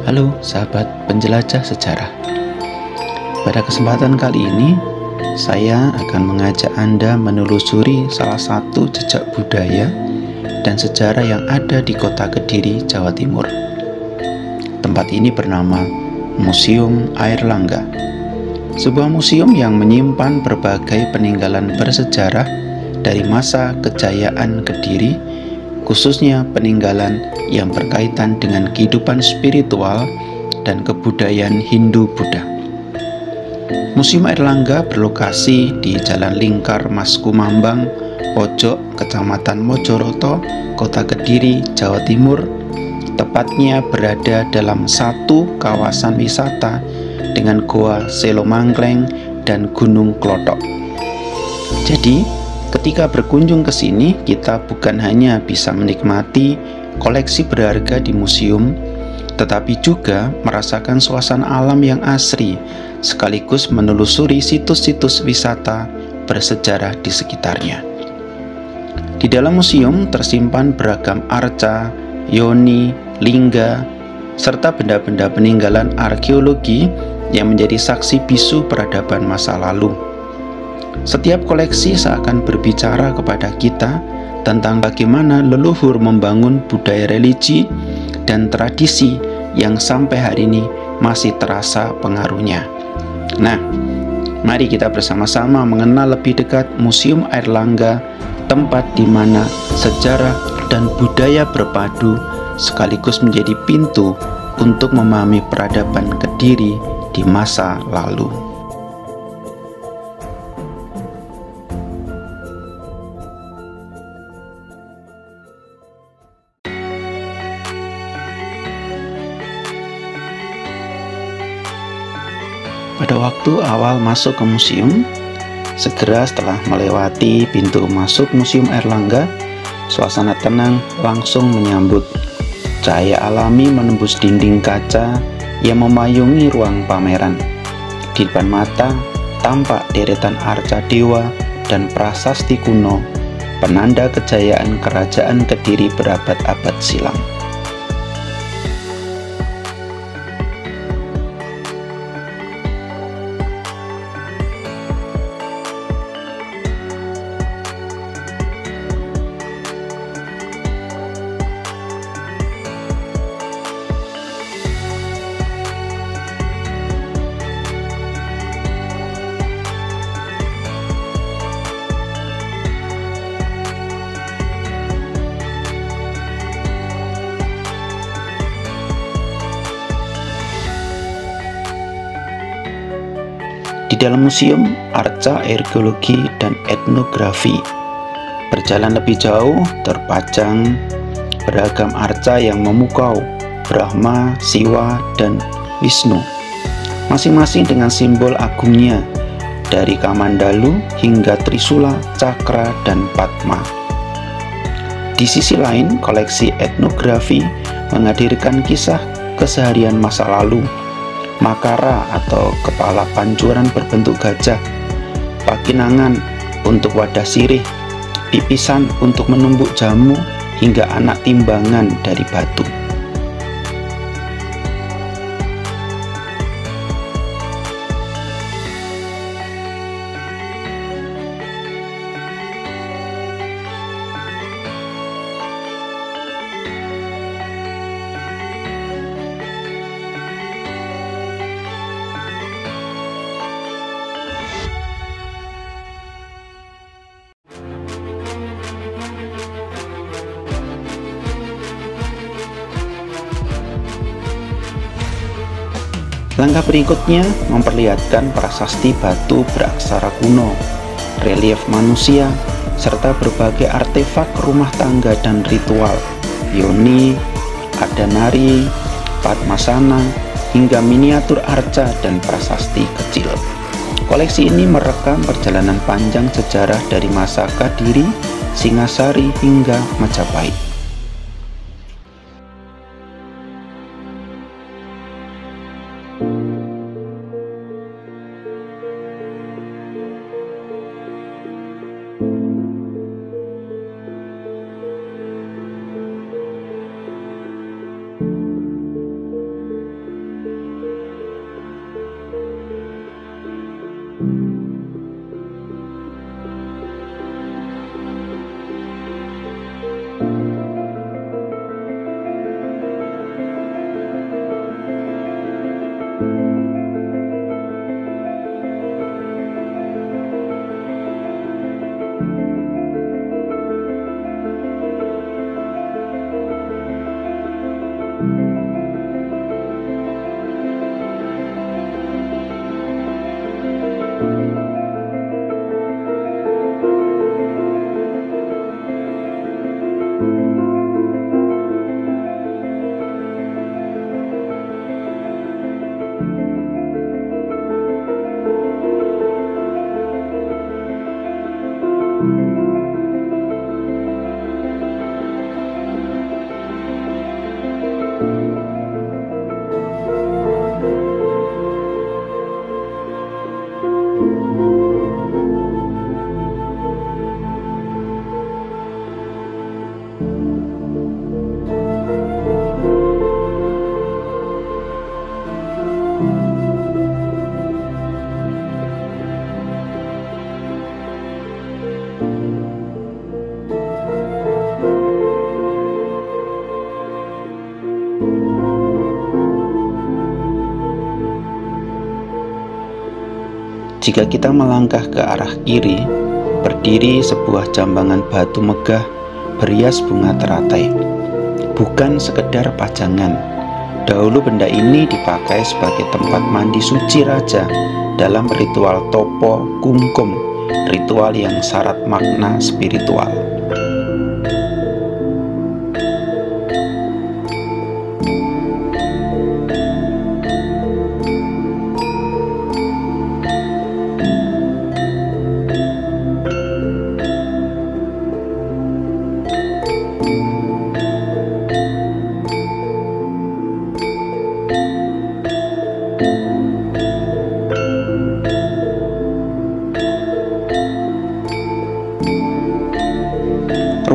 Halo sahabat penjelajah sejarah. Pada kesempatan kali ini, saya akan mengajak Anda menelusuri salah satu jejak budaya dan sejarah yang ada di kota Kediri, Jawa Timur. Tempat ini bernama Museum Airlangga, sebuah museum yang menyimpan berbagai peninggalan bersejarah dari masa kejayaan Kediri, khususnya peninggalan yang berkaitan dengan kehidupan spiritual dan kebudayaan Hindu-Buddha. Museum Airlangga berlokasi di Jalan Lingkar Mas Kumambang, Pojok, Kecamatan Mojoroto, Kota Kediri, Jawa Timur, tepatnya berada dalam satu kawasan wisata dengan Goa Selomangkleng dan Gunung Klotok. Jadi, ketika berkunjung ke sini, kita bukan hanya bisa menikmati koleksi berharga di museum, tetapi juga merasakan suasana alam yang asri, sekaligus menelusuri situs-situs wisata bersejarah di sekitarnya. Di dalam museum tersimpan beragam arca, yoni, lingga, serta benda-benda peninggalan arkeologi yang menjadi saksi bisu peradaban masa lalu. Setiap koleksi seakan berbicara kepada kita tentang bagaimana leluhur membangun budaya religi dan tradisi yang sampai hari ini masih terasa pengaruhnya. Nah, mari kita bersama-sama mengenal lebih dekat Museum Airlangga, tempat di mana sejarah dan budaya berpadu sekaligus menjadi pintu untuk memahami peradaban Kediri di masa lalu. Pada waktu awal masuk ke museum, segera setelah melewati pintu masuk Museum Airlangga, suasana tenang langsung menyambut. Cahaya alami menembus dinding kaca yang memayungi ruang pameran. Di depan mata tampak deretan arca dewa dan prasasti kuno, penanda kejayaan kerajaan Kediri berabad-abad silam. Di dalam museum, arca, arkeologi, dan etnografi. Berjalan lebih jauh, terpajang beragam arca yang memukau Brahma, Siwa, dan Wisnu, masing-masing dengan simbol agungnya, dari Kamandalu hingga Trisula, Cakra, dan Padma. Di sisi lain, koleksi etnografi menghadirkan kisah keseharian masa lalu, makara atau kepala pancuran berbentuk gajah, pakinangan untuk wadah sirih, pipisan untuk menumbuk jamu, hingga anak timbangan dari batu. Langkah berikutnya memperlihatkan prasasti batu beraksara kuno, relief manusia, serta berbagai artefak rumah tangga dan ritual, yoni, ardanari, padmasana, hingga miniatur arca dan prasasti kecil. Koleksi ini merekam perjalanan panjang sejarah dari masa Kediri, Singasari, hingga Majapahit. Jika kita melangkah ke arah kiri, berdiri sebuah jambangan batu megah berhias bunga teratai. Bukan sekedar pajangan. Dahulu benda ini dipakai sebagai tempat mandi suci raja dalam ritual topo kungkum, ritual yang syarat makna spiritual.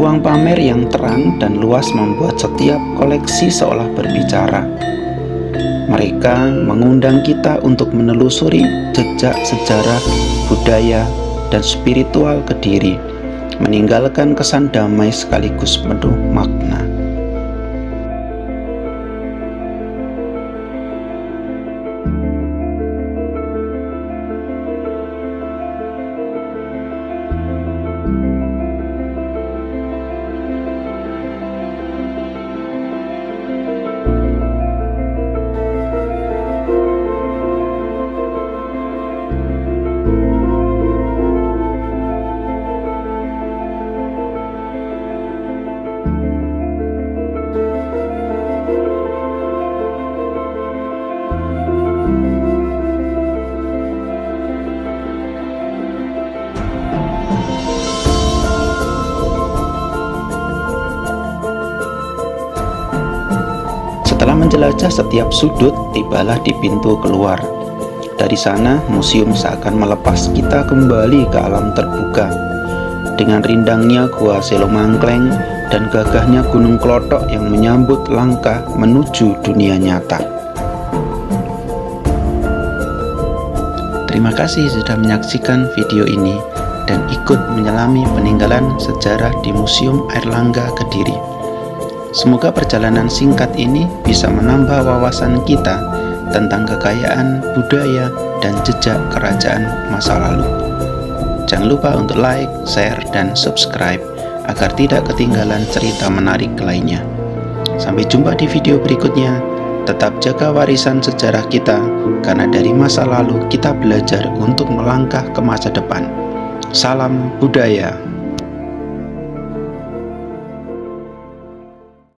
Ruang pamer yang terang dan luas membuat setiap koleksi seolah berbicara. Mereka mengundang kita untuk menelusuri jejak sejarah, budaya, dan spiritual Kediri, meninggalkan kesan damai sekaligus penuh makna. Setelah menjelajah setiap sudut, tibalah di pintu keluar. Dari sana, museum seakan melepas kita kembali ke alam terbuka. Dengan rindangnya Gua Selomangkleng dan gagahnya Gunung Klothok yang menyambut langkah menuju dunia nyata. Terima kasih sudah menyaksikan video ini dan ikut menyelami peninggalan sejarah di Museum Airlangga Kediri. Semoga perjalanan singkat ini bisa menambah wawasan kita tentang kekayaan budaya dan jejak kerajaan masa lalu. Jangan lupa untuk like, share, dan subscribe agar tidak ketinggalan cerita menarik lainnya. Sampai jumpa di video berikutnya. Tetap jaga warisan sejarah kita, karena dari masa lalu kita belajar untuk melangkah ke masa depan. Salam budaya.